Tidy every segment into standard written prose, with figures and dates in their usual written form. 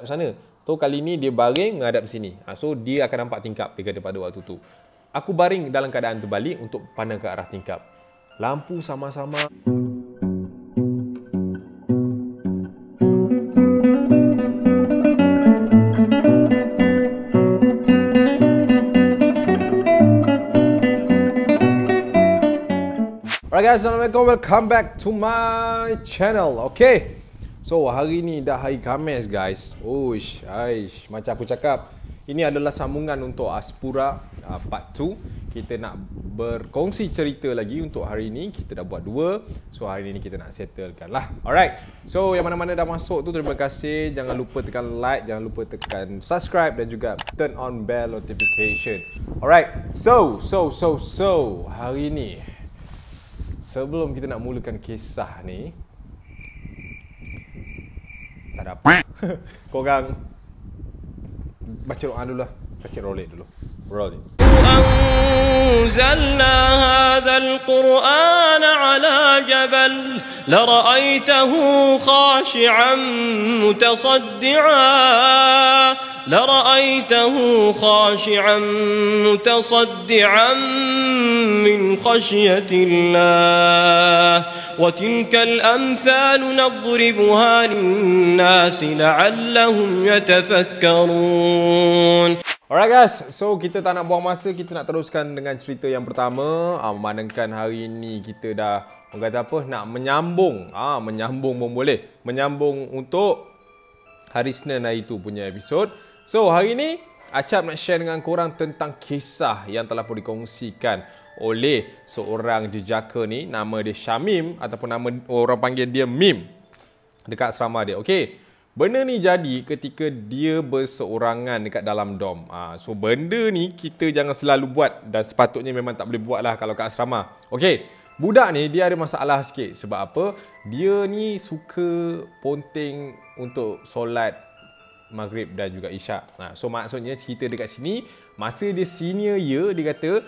sana. So kali ni dia baring menghadap sini. So dia akan nampak tingkap dia kata pada waktu tu. Aku baring dalam keadaan terbalik untuk pandang ke arah tingkap. Lampu sama-sama. Alright guys, Assalamualaikum. Welcome back to my channel. Okay. So, hari ni dah hari Khamis guys. Macam aku cakap, ini adalah sambungan untuk Aspura part 2. Kita nak berkongsi cerita lagi untuk hari ni. Kita dah buat 2. So, hari ni kita nak settlekan lah. Alright. So, yang mana-mana dah masuk tu, terima kasih. Jangan lupa tekan like, jangan lupa tekan subscribe dan juga turn on bell notification. Alright. So, hari ni sebelum kita nak mulakan kisah ni, tak ada apa. Korang baca doa dulu lah. Kasih roll it dulu. Roll it. أنزلنا هذا القرآن على جبل لرأيته خاشعا متصدعا من خشية الله وتلك الأمثال نضربها للناس لعلهم يتفكرون. Alright guys, so kita tak nak buang masa, kita nak teruskan dengan cerita yang pertama. Memandangkan hari ni kita dah, orang kata apa, nak menyambung. Menyambung pun boleh. Menyambung untuk hari Senin hari tu punya episod. So hari ni, Acap nak share dengan korang tentang kisah yang telah pun dikongsikan oleh seorang jejaka ni. Nama dia Syamim ataupun nama orang panggil dia Mim dekat asrama dia. Okay. Benda ni jadi ketika dia berseorangan dekat dalam dom. So benda ni kita jangan selalu buat dan sepatutnya memang tak boleh buat lah kalau kat asrama. Okay, budak ni dia ada masalah sikit. Sebab apa? Dia ni suka ponteng untuk solat maghrib dan juga isyak. So maksudnya cerita dekat sini, masa dia senior year, dia kata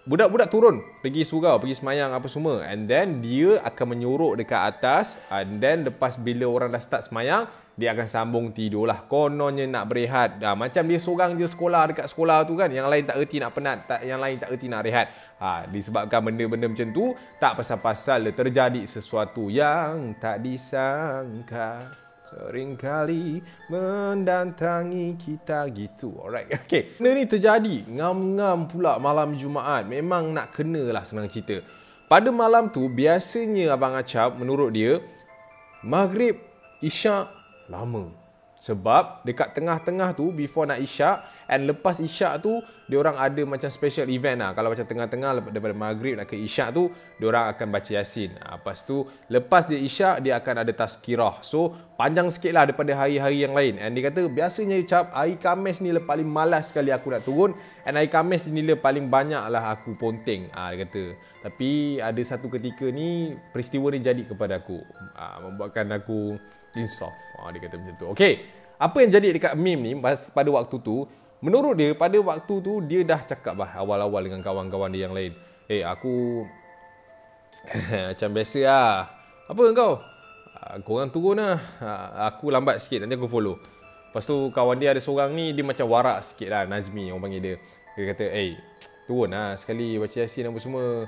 budak-budak turun pergi surau, pergi semayang apa semua, and then dia akan menyorok dekat atas, and then lepas bila orang dah start semayang, dia akan sambung tidur lah. Kononnya nak berehat. Macam dia seorang je sekolah dekat sekolah tu kan. Yang lain tak erti nak penat, yang lain tak erti nak rehat. Disebabkan benda-benda macam tu, tak pasal-pasal terjadi sesuatu yang tak disangka seringkali mendatangi kita gitu. Alright, okay. Benda ni terjadi ngam-ngam pula malam Jumaat. Memang nak kenalah senang cerita. Pada malam tu, biasanya Abang Acap, menurut dia, maghrib, isyak lama. Sebab dekat tengah-tengah tu, before nak isyak and lepas isyak tu, diorang ada macam special event lah. Kalau macam tengah-tengah daripada maghrib nak ke isyak tu, diorang akan baca Yasin. Lepas tu, lepas dia isyak, dia akan ada tazkirah. So, panjang sikit lah daripada hari-hari yang lain. And dia kata, biasanya Cap, hari Khamis ni paling malas sekali aku nak turun. And hari Khamis ni paling banyak lah aku ponteng. Dia kata. Tapi ada satu ketika ni, peristiwa ni jadi kepada aku. Membuatkan aku insaf. Dia kata macam tu. Okay. Apa yang jadi dekat Mim ni pada waktu tu, menurut dia pada waktu tu dia dah cakap lah awal-awal dengan kawan-kawan dia yang lain. Aku macam biasa lah. Apa kau? Korang turun lah. Aku lambat sikit, nanti aku follow. Lepas tu kawan dia ada seorang ni, dia macam warak sikit lah, Nazmi orang panggil dia. Dia kata, turun lah sekali baca Yasin apa semua.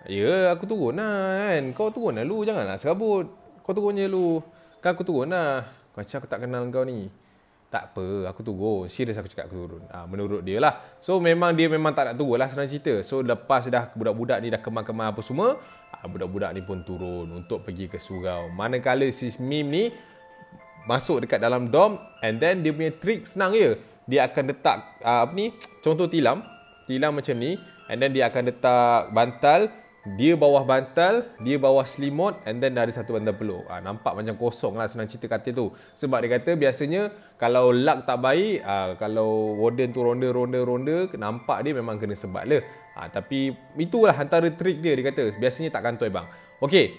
Ya, aku turun lah kan. Kau turun lah lu, janganlah serabut. Kau turun je lu. Kan aku turun lah. Macam aku tak kenal kau ni. Tak apa, aku turun. Serius aku cakap aku turun. Menurut dia lah. So memang dia memang tak nak turun lah, senang cerita. So lepas dah budak-budak ni dah kemar-kemar apa semua, budak-budak ni pun turun untuk pergi ke surau. Manakala si Mim ni masuk dekat dalam dom, and then dia punya trik senang je. Dia akan letak contoh tilam macam ni, and then dia akan letak bantal. Dia bawah bantal, dia bawah selimut, and then ada satu bantal peluk. Nampak macam kosong lah senang cerita katil tu. Sebab dia kata biasanya kalau luck tak baik, kalau warden tu ronda, nampak dia memang kena sebat lah. Tapi itulah antara trik dia kata. Biasanya tak kantoi bang. Okay,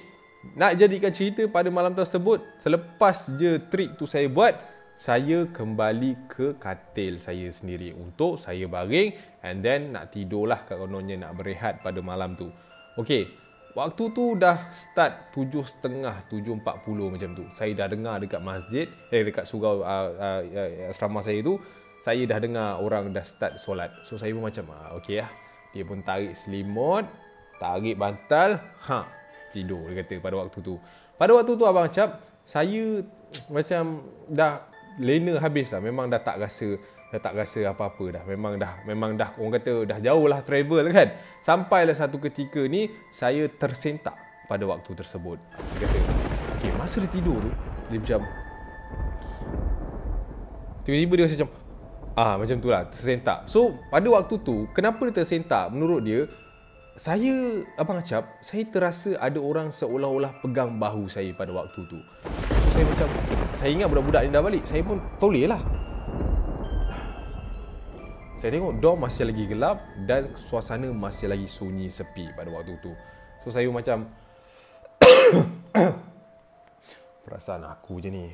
nak jadikan cerita pada malam tersebut, selepas je trik tu saya buat, saya kembali ke katil saya sendiri untuk saya baring, and then nak tidurlah, kononnya nak berehat pada malam tu. Okey, Waktu tu dah start 7.30, 7.40 macam tu. Saya dah dengar dekat masjid, dekat surau asrama saya tu, saya dah dengar orang dah start solat. So saya pun macam, okey lah. Dia pun tarik selimut, tarik bantal, tidur dia kata pada waktu tu. Pada waktu tu Abang Cap, saya macam dah lena habis lah. Memang dah tak rasa apa-apa dah. Memang dah orang kata dah jauh lah travel kan. Sampailah satu ketika ni saya tersentak pada waktu tersebut. Dia kata, okey, masa dia tidur tu, dia macam tiba-tiba dia macam macam tu lah, tersentak. So pada waktu tu, kenapa dia tersentak? Menurut dia, Abang Acap, saya terasa ada orang seolah-olah pegang bahu saya pada waktu tu. So saya macam, saya ingat budak-budak ni dah balik. Saya pun toleh lah. Saya tengok dom masih lagi gelap dan suasana masih lagi sunyi sepi pada waktu tu. So saya macam perasaan aku je ni.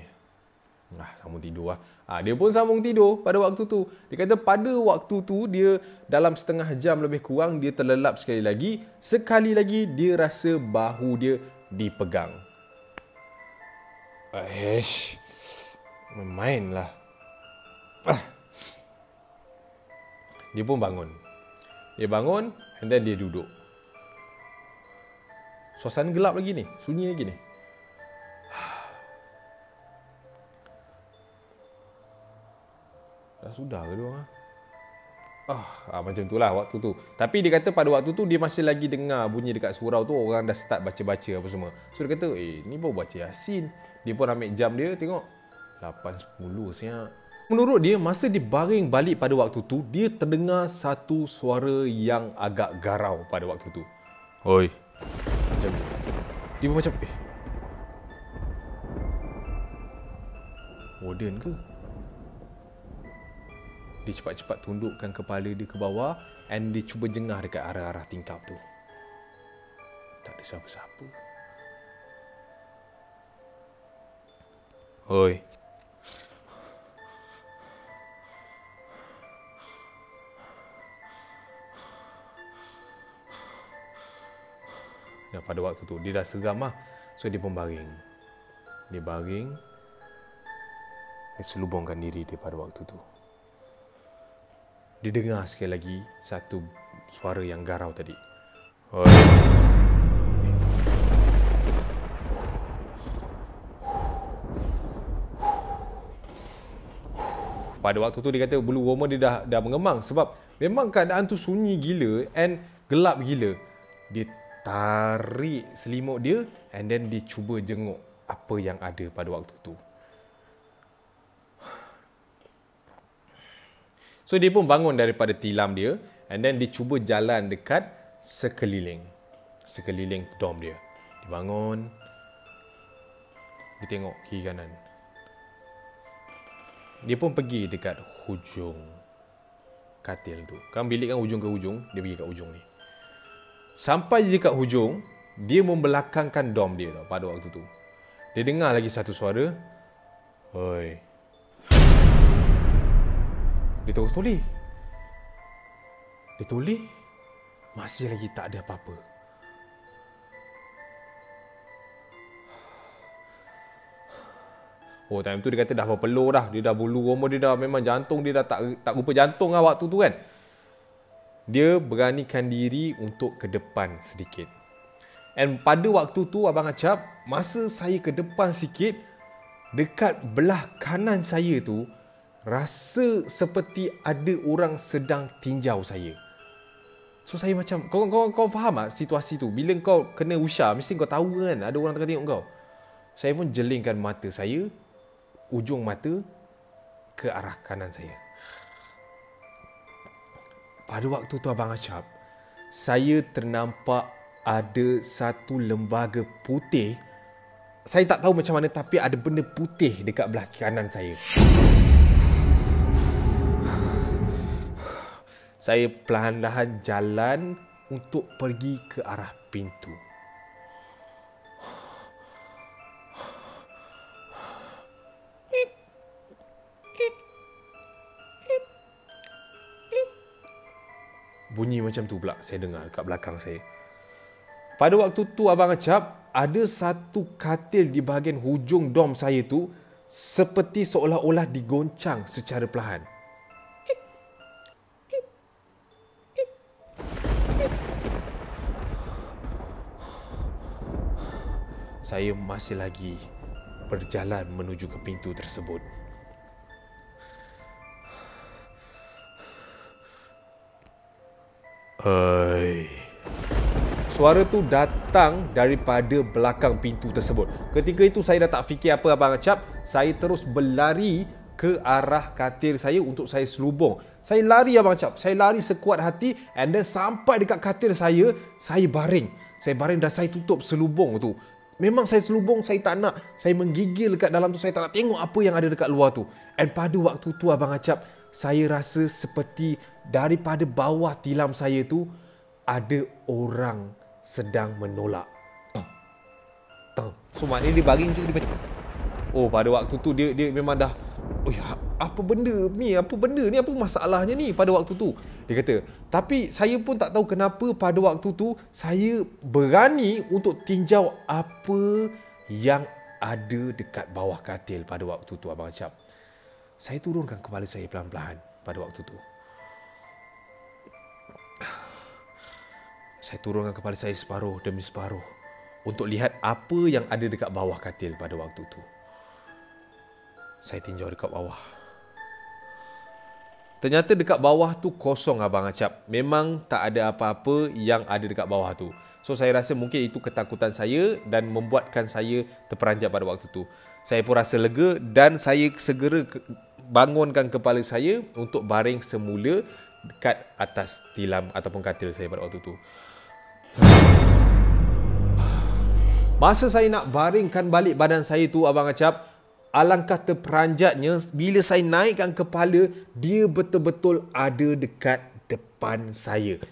Sambung tidur lah. Dia pun sambung tidur pada waktu tu. Dia kata pada waktu tu dia dalam setengah jam lebih kurang dia terlelap sekali lagi. Sekali lagi dia rasa bahu dia dipegang. Main lah. Dia pun bangun. Dia bangun and then dia duduk. Suasana gelap lagi ni, sunyi lagi ni. Dah sudah ke dia orang? Macam tu lah waktu tu. Tapi dia kata pada waktu tu dia masih lagi dengar bunyi dekat surau tu orang dah start baca-baca apa semua. So dia kata, ni baru baca Yasin. Dia pun ambil jam dia, tengok 8.10 siap. Menurut dia, masa dia baring balik pada waktu tu, dia terdengar satu suara yang agak garau pada waktu tu. Oi. Macam tu. Dia pun macam, warden ke? Dia cepat-cepat tundukkan kepala dia ke bawah and dia cuba jengah dekat arah-arah tingkap tu. Tak ada siapa-siapa. Oi. Dan pada waktu tu dia dah seram lah. So dia pun baring. Dia baring. Dia selubungkan diri dia pada waktu tu. Dia dengar sekali lagi satu suara yang garau tadi. Pada waktu tu dia kata bulu roma dia dah mengemang sebab memang keadaan tu sunyi gila and gelap gila. Dia tarik selimut dia and then dia cuba jenguk apa yang ada pada waktu tu. So dia pun bangun daripada tilam dia and then dia cuba jalan dekat sekeliling dom dia. Dia bangun. Dia tengok kiri kanan. Dia pun pergi dekat hujung katil tu. Kan bilik kan hujung ke hujung, dia pergi kat hujung ni. Sampai dekat hujung, dia membelakangkan dom dia tau, pada waktu tu. Dia dengar lagi satu suara. Oi. Dia terus toleh. Dia toleh. Masih lagi tak ada apa-apa. Oh, time tu dia kata dah berpeluh dah. Dia dah bulu roma dia dah memang jantung dia dah tak rupa jantung lah waktu tu kan. Dia beranikan diri untuk ke depan sedikit. And pada waktu tu Abang Acap, masa saya ke depan sikit, dekat belah kanan saya tu, rasa seperti ada orang sedang tinjau saya. So saya macam, kau faham tak situasi tu? Bila kau kena usha, mesti kau tahu kan ada orang tengah tengok kau. Saya pun jelingkan mata saya, ujung mata ke arah kanan saya. Pada waktu tu Abang Acap, saya ternampak ada satu lembaga putih. Saya tak tahu macam mana tapi ada benda putih dekat belah kanan saya. Saya perlahan-lahan jalan untuk pergi ke arah pintu. Bunyi macam tu pula saya dengar kat belakang saya. pada waktu tu Abang Acap, ada satu katil di bahagian hujung dom saya tu seperti seolah-olah digoncang secara perlahan. Saya masih lagi berjalan menuju ke pintu tersebut. Suara tu datang daripada belakang pintu tersebut. Ketika itu saya dah tak fikir apa Abang Acap. Saya terus berlari ke arah katil saya untuk saya selubung. Saya lari Abang Acap. Saya lari sekuat hati and then sampai dekat katil saya baring. Saya baring dan saya tutup selubung tu. Memang saya selubung, saya tak nak. Saya menggigil dekat dalam tu, saya tak nak tengok apa yang ada dekat luar tu. And pada waktu tu Abang Acap, saya rasa seperti daripada bawah tilam saya tu ada orang sedang menolak. Tang. So maknanya dia baring je, dia macam, oh pada waktu tu dia memang dah, oh ya, apa benda ni, apa masalahnya ni pada waktu tu. Dia kata, tapi saya pun tak tahu kenapa pada waktu tu saya berani untuk tinjau apa yang ada dekat bawah katil pada waktu tu Abang Acap. Saya turunkan kepala saya pelan-pelan pada waktu tu. Saya turunkan kepala saya separuh demi separuh untuk lihat apa yang ada dekat bawah katil pada waktu tu. Saya tinjau dekat bawah. Ternyata dekat bawah tu kosong Abang Acap. Memang tak ada apa-apa yang ada dekat bawah tu. So saya rasa mungkin itu ketakutan saya dan membuatkan saya terperanjat pada waktu tu. Saya pun rasa lega dan saya segera bangunkan kepala saya untuk baring semula dekat atas tilam ataupun katil saya pada waktu tu. Masa saya nak baringkan balik badan saya tu Abang Acap, alangkah terperanjatnya bila saya naikkan kepala, dia betul-betul ada dekat depan saya.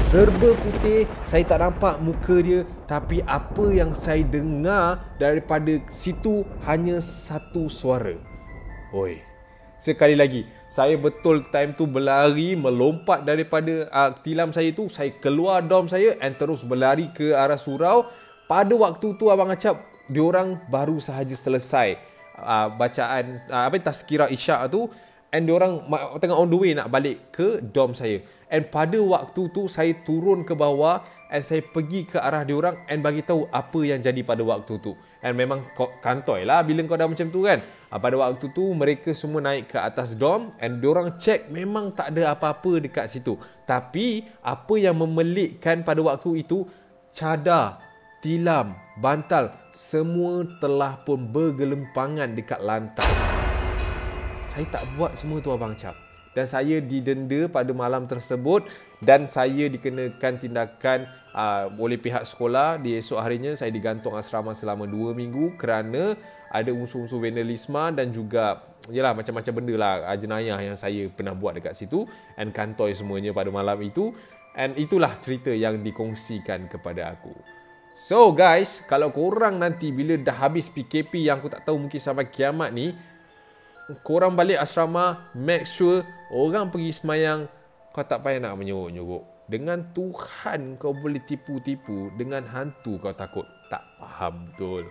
Serba putih, saya tak nampak muka dia, tapi apa yang saya dengar daripada situ hanya satu suara. Oi. Sekali lagi, saya betul time tu berlari, melompat daripada tilam saya tu, saya keluar dom saya and terus berlari ke arah surau. Pada waktu tu Abang Acap, diorang baru sahaja selesai bacaan tazkirah isyak tu, and diorang tengah on the way nak balik ke dom saya. And pada waktu tu saya turun ke bawah and saya pergi ke arah diorang and bagi tahu apa yang jadi pada waktu tu. And memang kantoi lah bila kau dah macam tu kan. Pada waktu tu mereka semua naik ke atas dom and diorang check memang tak ada apa-apa dekat situ. Tapi apa yang memelikkan pada waktu itu, cadar, tilam, bantal, semua telah pun bergelempangan dekat lantai. Saya tak buat semua tu Abang Acap. Dan saya didenda pada malam tersebut dan saya dikenakan tindakan oleh pihak sekolah. Di esok harinya saya digantung asrama selama 2 minggu kerana ada unsur-unsur vandalisme dan juga yalah macam-macam benda lah jenayah yang saya pernah buat dekat situ and kantoi semuanya pada malam itu. And itulah cerita yang dikongsikan kepada aku. So guys, kalau korang nanti bila dah habis PKP yang aku tak tahu mungkin sampai kiamat ni, korang balik asrama, make sure orang pergi semayang, kau tak payah nak menyuruk-nyuruk. Dengan Tuhan kau boleh tipu-tipu, dengan hantu kau takut. Tak faham betul.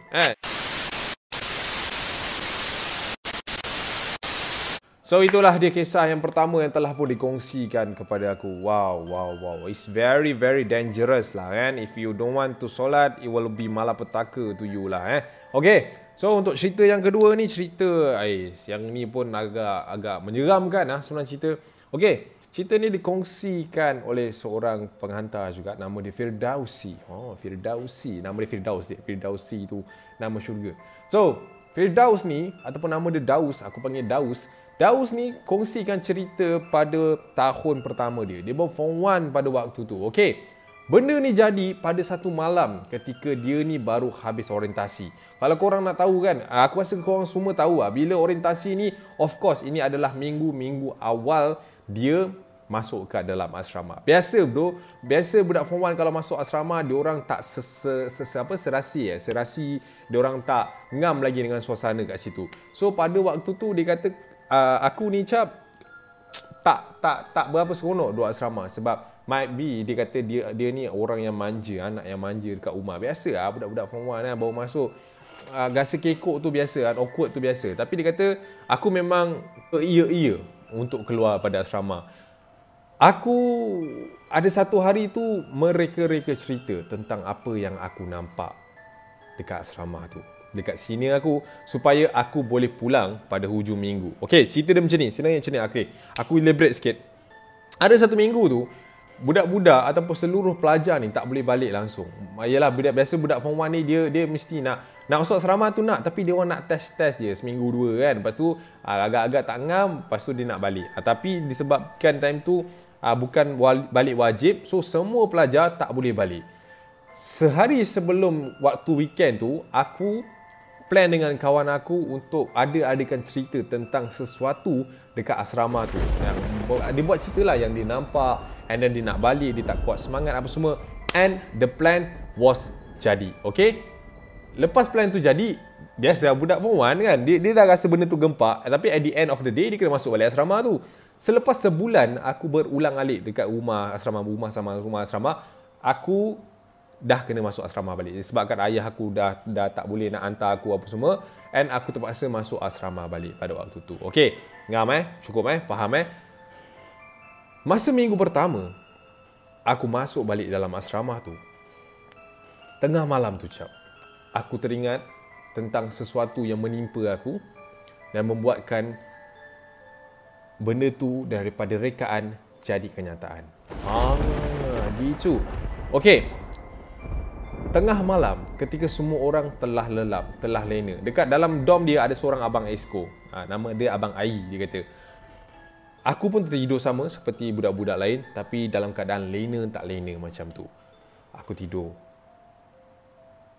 So itulah dia kisah yang pertama yang telah pun dikongsikan kepada aku. Wow. It's very dangerous lah kan. If you don't want to solat, it will be malapetaka to you lah Okay. So untuk cerita yang kedua ni, cerita yang ni pun agak menyeramkan sebenarnya cerita. Okay. Cerita ni dikongsikan oleh seorang penghantar juga, nama dia Firdausi. Firdausi. Nama dia Firdaus dia. Firdausi tu nama syurga. So, Firdaus ni ataupun nama dia Daus, aku panggil Daus. Daus ni kongsikan cerita pada tahun pertama dia. Dia baru form 1 pada waktu tu. Okey. Benda ni jadi pada satu malam ketika dia ni baru habis orientasi. Kalau korang nak tahu kan, aku rasa korang semua tahu bila orientasi ni, of course ini adalah minggu-minggu awal dia masuk ke dalam asrama. Biasa bro, biasa budak form 1 kalau masuk asrama, diorang tak serasi, diorang tak ngam lagi dengan suasana kat situ. So pada waktu tu dia kata, aku ni Cap tak berapa seronok duduk asrama sebab Might be dia kata dia ni orang yang manja, anak yang manja dekat rumah. Biasa lah budak-budak form 1 kan, baru masuk rasa kekok tu biasa, awkward tu biasa. Tapi dia kata aku memang iya untuk keluar pada asrama. Aku ada satu hari tu mereka-reka cerita tentang apa yang aku nampak dekat asrama tu, dekat sini aku, supaya aku boleh pulang pada hujung minggu. Okey, cerita dia macam ni. Sebenarnya macam ni. Okey, aku elaborate sikit. Ada satu minggu tu, budak-budak ataupun seluruh pelajar ni tak boleh balik langsung. Yalah, biasa budak form 1 ni dia mesti nak masuk asrama tu tapi dia orang nak test je seminggu 2 kan. Lepas tu agak-agak tak ngam, lepas tu dia nak balik. Tapi disebabkan time tu bukan balik wajib, so semua pelajar tak boleh balik. Sehari sebelum waktu weekend tu, aku plan dengan kawan aku untuk adakan cerita tentang sesuatu dekat asrama tu. Dia buat cerita lah yang dia nampak, and then dia nak balik, dia tak kuat semangat apa semua, and the plan was jadi. Okay, lepas plan tu jadi, biasa budak form 1 kan, dia dah rasa benda tu gempak, tapi at the end of the day dia kena masuk balik asrama tu. Selepas sebulan aku berulang-alik dekat rumah asrama, aku dah kena masuk asrama balik. Sebabkan ayah aku dah tak boleh nak hantar aku apa semua, and aku terpaksa masuk asrama balik pada waktu tu. Okey, ngam cukup faham Masa minggu pertama aku masuk balik dalam asrama tu, tengah malam tu aku teringat tentang sesuatu yang menimpa aku dan membuatkan benda tu daripada rekaan jadi kenyataan. Gitu. Okey. Tengah malam, ketika semua orang telah lelap, telah lena. Dekat dalam dom dia ada seorang abang esko. Nama dia Abang Ai, dia kata. Aku pun tertidur sama seperti budak-budak lain, tapi dalam keadaan lena tak lena macam tu. Aku tidur.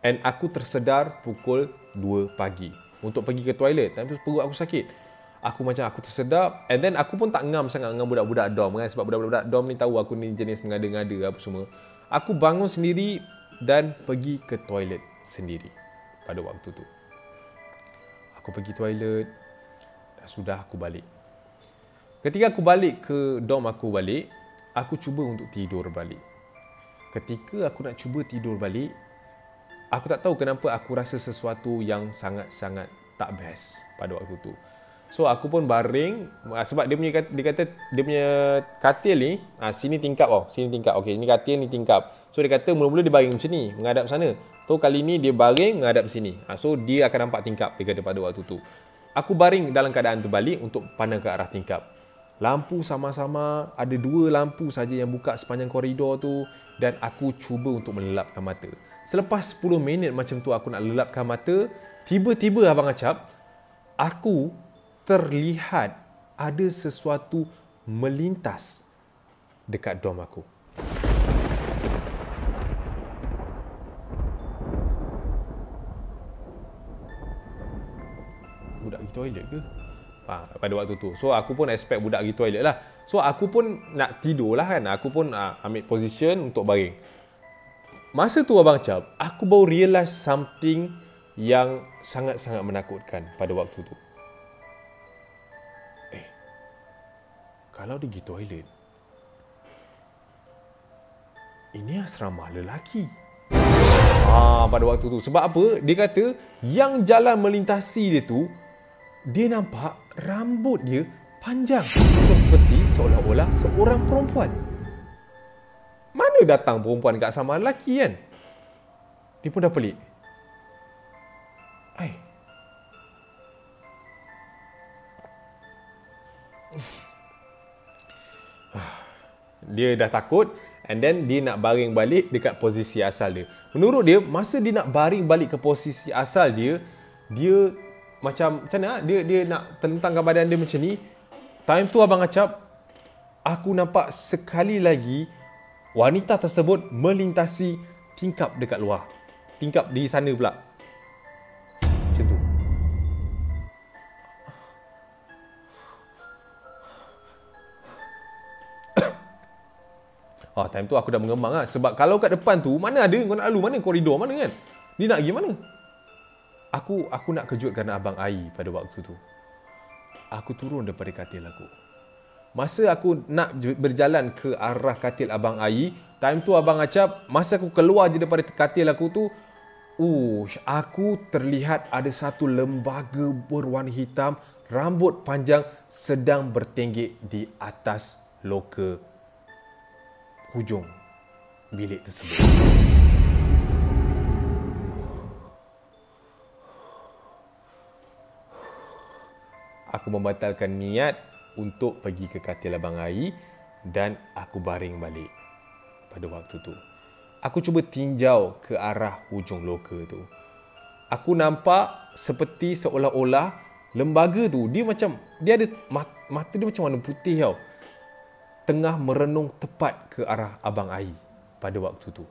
And aku tersedar pukul 2 pagi untuk pergi ke toilet. Tapi perut aku sakit. Aku tersedar, and then aku pun tak ngam sangat dengan budak-budak dom kan, sebab budak-budak dom ni tahu aku ni jenis mengada-ngada apa semua. Aku bangun sendiri dan pergi ke toilet sendiri pada waktu tu. Aku pergi toilet dan sudah aku balik. Ketika aku balik ke dom aku cuba untuk tidur balik. Ketika aku nak cuba tidur balik, aku tak tahu kenapa aku rasa sesuatu yang sangat-sangat tak best pada waktu tu. So aku pun baring, sebab dia kata dia punya katil ni sini tingkap sini tingkap. Okey, ni katil ni tingkap. So dia kata mula-mula dia baring macam ni, menghadap sana. So kali ni dia baring menghadap sini. So dia akan nampak tingkap, dia kata pada waktu tu. Aku baring dalam keadaan terbalik untuk pandang ke arah tingkap. Lampu sama-sama, ada 2 lampu saja yang buka sepanjang koridor tu, dan aku cuba untuk melelapkan mata. Selepas 10 minit macam tu aku nak lelapkan mata, tiba-tiba abang Acap, aku terlihat ada sesuatu melintas dekat dom aku. Budak pergi toilet ke? Pada waktu tu. So aku pun expect budak pergi toilet lah. So aku pun nak tidur lah kan. Aku pun ambil position untuk baring. Masa tu abang Cap, aku baru realize something yang sangat-sangat menakutkan pada waktu tu. Kalau dia pergi toilet, ini asrama lelaki. Pada waktu tu. Sebab apa? Dia kata yang jalan melintasi dia tu, dia nampak rambut dia panjang, seperti seolah-olah seorang perempuan. Mana datang perempuan kat asrama lelaki kan? Dia pun dah pelik. Dia dah takut, and then dia nak baring balik dekat posisi asal dia. Menurut dia, masa dia nak baring balik ke posisi asal dia macam mana? Dia nak telentangkan badan dia macam ni. Time tu abang Acap, aku nampak sekali lagi wanita tersebut melintasi tingkap dekat luar. Tingkap di sana pula. Macam tu. Time tu aku dah mengemang lah. Sebab kalau kat depan tu, mana ada kau nak lalu, mana koridor, mana kan? Dia nak pergi mana? Aku nak kejutkan Abang Ai pada waktu tu. Aku turun daripada katil aku. masa aku nak berjalan ke arah katil Abang Ai, time tu Abang Acap, masa aku keluar je daripada katil aku tu, aku terlihat ada satu lembaga berwarna hitam, rambut panjang sedang bertenggek di atas loka hujung bilik tersebut. Aku membatalkan niat untuk pergi ke katil Abang Ai dan aku baring balik pada waktu tu. Aku cuba tinjau ke arah hujung loka tu. Aku nampak seperti seolah-olah lembaga tu, dia ada mata dia macam warna putih tau. Tengah merenung tepat ke arah Abang Ai pada waktu tu.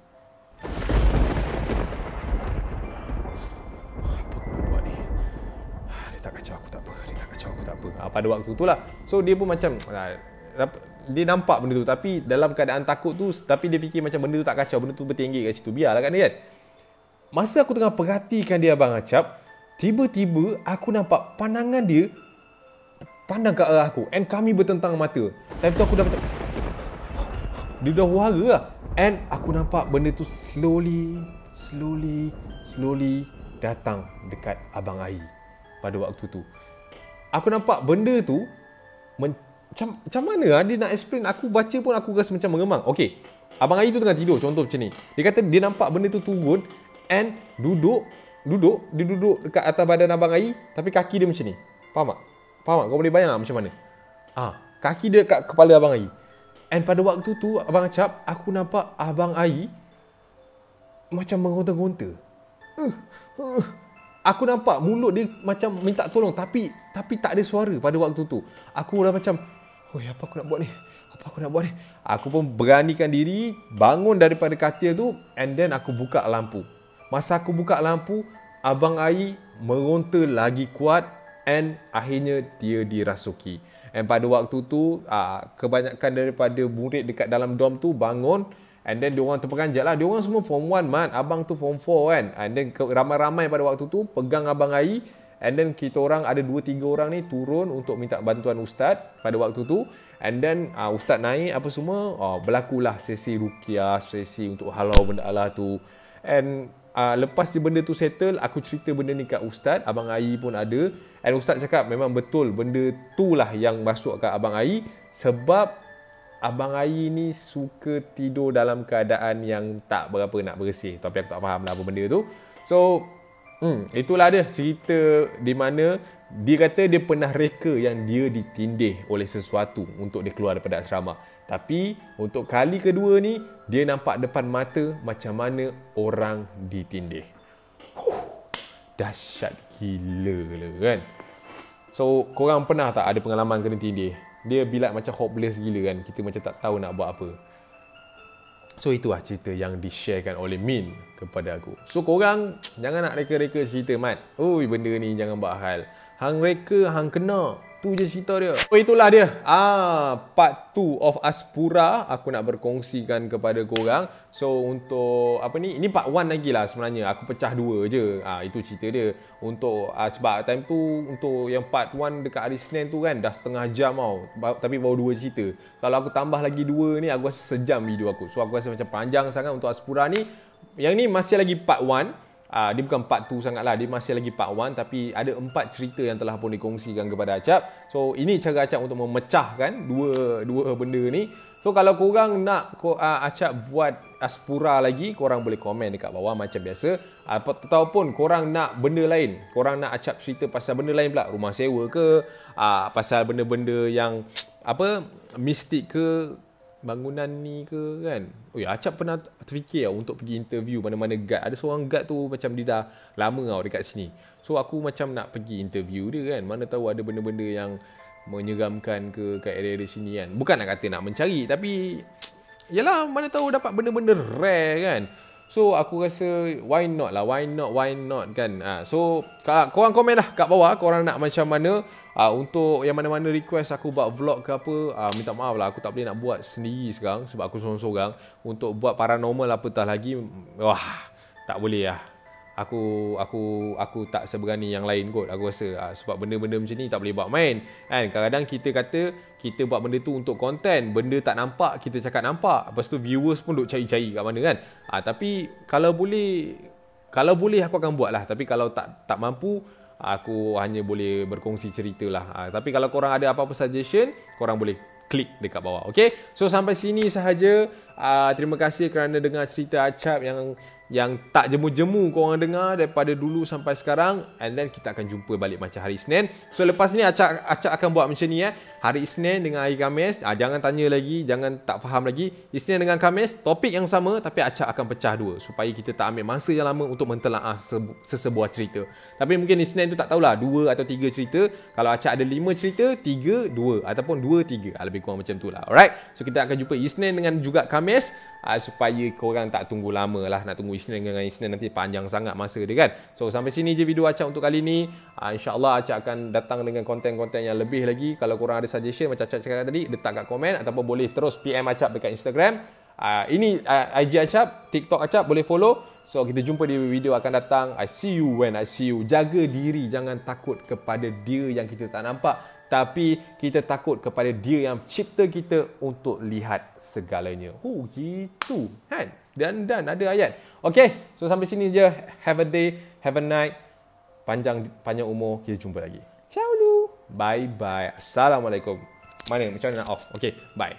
Apa aku nak buat ni? Dia tak kacau aku tak apa. Pada waktu tu lah. So dia pun macam, dia nampak benda tu tapi dalam keadaan takut tu, tapi dia fikir macam benda tu tak kacau, benda tu bertenggek kat situ, biarlah kat dia kan. Masa aku tengah perhatikan dia Abang Acap, tiba-tiba aku nampak pandangan dia pandang ke arah aku and kami bertentang mata. Time tu aku dah macam, dia dah huara lah. And aku nampak benda tu slowly datang dekat Abang Ai pada waktu tu. Aku nampak benda tu macam mana dia nak explain, aku baca pun aku rasa macam mengemang. Okey, Abang Ai tu tengah tidur, contoh macam ni. Dia kata dia nampak benda tu turun and duduk dekat atas badan Abang Ai, tapi kaki dia macam ni. Faham tak? Kau boleh bayang tak macam mana? Kaki dia kat kepala Abang Ai. And pada waktu tu Abang Acap, aku nampak Abang Ai macam mengonta-gonta. Aku nampak mulut dia macam minta tolong tapi tak ada suara pada waktu tu. Aku dah macam, apa aku nak buat ni? Aku pun beranikan diri bangun daripada katil tu and then aku buka lampu. Masa aku buka lampu, Abang Ai meronta lagi kuat and akhirnya dia dirasuki. And pada waktu tu kebanyakan daripada murid dekat dalam dorm tu bangun. And then diorang terperanjat lah. Diorang semua form 1 man. Abang tu form 4 kan. And then ramai-ramai pada waktu tu pegang Abang Ai. And then kita orang ada 2-3 orang ni turun untuk minta bantuan ustaz pada waktu tu. And then ustaz naik apa semua. Berlakulah sesi ruqyah, sesi untuk halau benda Allah tu. And lepas benda tu settle, aku cerita benda ni kat ustaz. Abang Ai pun ada. And ustaz cakap memang betul benda tu lah yang masuk kat Abang Ai. Sebab Abang Ai ni suka tidur dalam keadaan yang tak berapa nak bersih. Tapi aku tak faham lah apa benda tu. So, itulah dia cerita di mana dia kata dia pernah reka yang dia ditindih oleh sesuatu untuk dia keluar daripada asrama. Tapi untuk kali kedua ni, dia nampak depan mata macam mana orang ditindih. Dahsyat gila kan. So, korang pernah tak ada pengalaman kena tindih? Dia bila macam hopeless gila kan. Kita macam tak tahu nak buat apa. So itulah cerita yang di-sharekan oleh Min kepada aku. So korang jangan nak reka-reka cerita Mat. Benda ni jangan buat hal. Hang reka, hang kena. Tu je cerita dia. So itulah dia. Part 2 of Aspura aku nak berkongsikan kepada korang. So untuk apa ni? Ini part 1 lagi lah sebenarnya. Aku pecah 2 je. Itu cerita dia. Untuk sebab time tu untuk yang part 1 dekat hari Senin tu kan dah setengah jam tau. Tapi baru 2 cerita. Kalau aku tambah lagi 2 ni aku rasa sejam video aku. So aku rasa macam panjang sangat untuk Aspura ni. Yang ni masih lagi part 1. Dia bukan part 2 sangat lah. Dia masih lagi part 1. Tapi ada 4 cerita yang telah pun dikongsikan kepada Acap. So ini cara Acap untuk memecahkan dua benda ni. So kalau korang nak Acap buat Aspura lagi, korang boleh komen dekat bawah macam biasa. Ataupun korang nak benda lain. Korang nak Acap cerita pasal benda lain pula. Rumah sewa ke, pasal benda-benda yang mistik ke, bangunan ni ke kan. Acap pernah terfikir untuk pergi interview mana-mana guard. Ada seorang guard tu macam dia dah lama dekat sini. So aku macam nak pergi interview dia kan. Mana tahu ada benda-benda yang menyeramkan ke kat area sini kan. Bukan nak kata nak mencari, tapi yalah, mana tahu dapat benda-benda rare kan. So aku rasa why not kan. So korang komen lah kat bawah korang nak macam mana. Untuk yang mana-mana request aku buat vlog ke apa, minta maaf lah aku tak boleh nak buat sendiri sekarang sebab aku sorang-sorang. Untuk buat paranormal apatah lagi, tak boleh lah. aku tak seberani yang lain kot. Aku rasa sebab benda-benda macam ni tak boleh buat main kan. Kadang-kadang kita kata kita buat benda tu untuk konten, benda tak nampak kita cakap nampak, lepas tu viewers pun duk cari-cari kat mana kan. Tapi kalau boleh aku akan buat lah. Tapi kalau tak mampu, aku hanya boleh berkongsi cerita lah. Tapi kalau korang ada apa-apa suggestion, korang boleh klik dekat bawah. Okay, so sampai sini sahaja. Terima kasih kerana dengar cerita Acap yang tak jemu-jemu korang dengar daripada dulu sampai sekarang. And then kita akan jumpa balik macam hari Isnin. So lepas ni Acap akan buat macam ni hari Isnin dengan hari Khamis. Jangan tanya lagi, jangan tak faham lagi. Isnin dengan Khamis topik yang sama, tapi Acap akan pecah dua supaya kita tak ambil masa yang lama untuk mentelaah sesebuah cerita. Tapi mungkin Isnin tu tak tahulah 2 atau 3 cerita. Kalau Acap ada 5 cerita, 3, 2 ataupun 2, 3. Lebih kurang macam tu lah. Alright, so kita akan jumpa Isnin dengan juga Khamis, supaya korang tak tunggu lama lah. Nak tunggu Isnin dengan Isnin nanti panjang sangat masa dia kan. So sampai sini je video Acap untuk kali ni. InsyaAllah Acap akan datang dengan konten-konten yang lebih lagi. Kalau korang ada suggestion macam Acap cakap tadi, letak kat komen ataupun boleh terus PM Acap dekat Instagram. Ini IG Acap, TikTok Acap, boleh follow. So kita jumpa di video akan datang. I see you when I see you. Jaga diri, jangan takut kepada dia yang kita tak nampak, tapi kita takut kepada dia yang cipta kita untuk lihat segalanya. Gitu kan. Dan ada ayat. Okay, so sampai sini je. Have a day, have a night. Panjang umur. Kita jumpa lagi. Ciao lu. Bye bye. Assalamualaikum. Macam mana nak off? Okay, bye.